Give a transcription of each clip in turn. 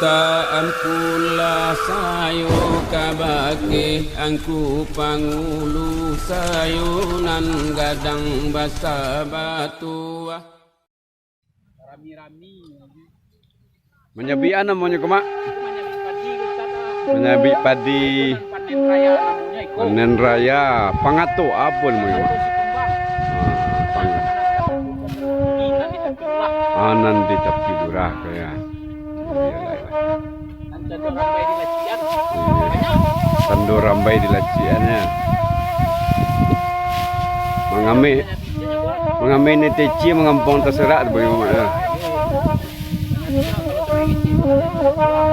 ta ampula sayo kabake angku pangulu sayunan gadang basa batu rami-rami menyabian namanya kumak menyabi padi panen raya pangatu apa namanya anan di tepi lurah kayak Tando rambai di laciannya mengambil ini teci mengampung terserak bagaimana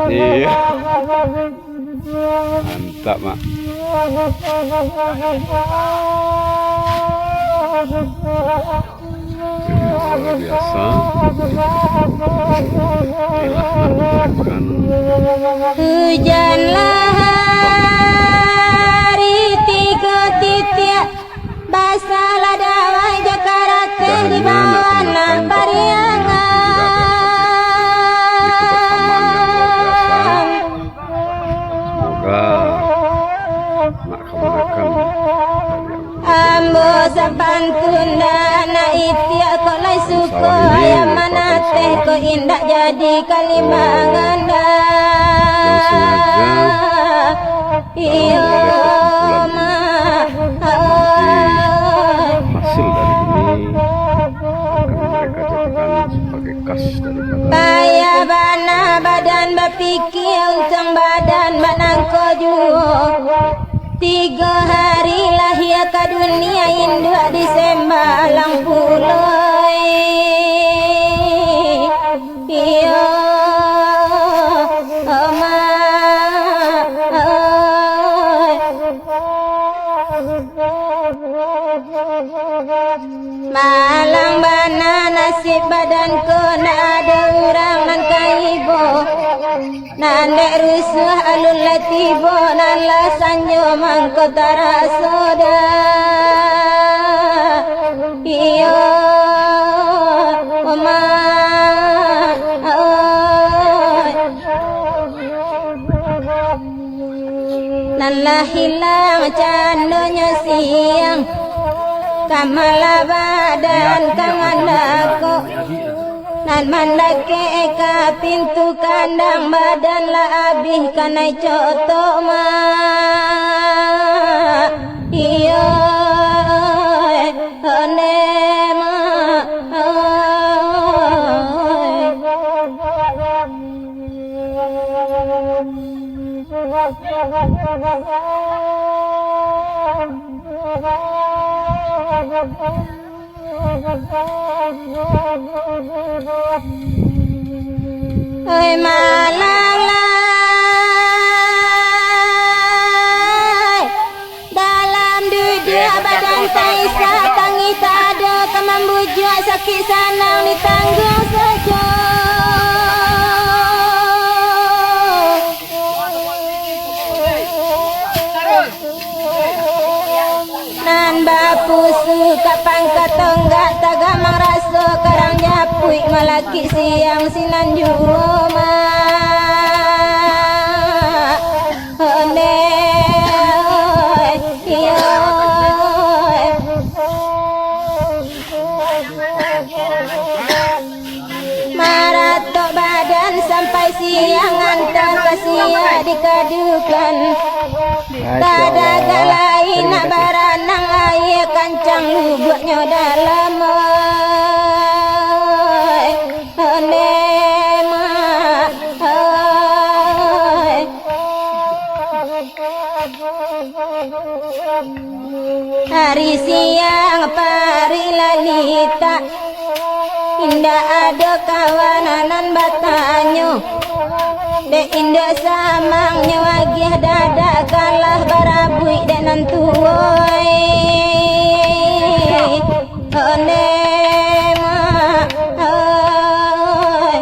iya mantap mak luar biasa hujanlah hari 3 titik basalah dawai Jakarta di mana pariangan semoga nak kemenangan ambo sapantun dana itia kolai suko ayam mana teh ko indah jadi kalimangan yang sengaja iyo ma hasil dari ini akan mereka jadikan sebagai kas daripada paya bana badan bapikir uncang badan banangko juo 3 hari lahir ke dunia induk di sembalang puloi iyo oma malang bana nasib badanku nak ada orang nan kaibo nandek rusuh alun latibo nala sanyo mangko tarasoda iyo oma nala hilang candonya siang kamala badan kangandako nan mandake ka pintu kandang badan la abih kanai coto ma iyo one ma oi malalai dalam dunia badan taisa tangi tada kemambujuk sakit sanang ditanggung saja nan bapu suka pangkat tonggak tagamang raso karang japui malaki siang sinan juroma one iyo maratok badan sampai siang antar kasia dikadukan tada galai nak baranang air kancang lubuknya dalam hari siang pari lalita indah ada kawananan batanyo de indah samangnya wagih dada kalah barabui de nantuoi one ma oi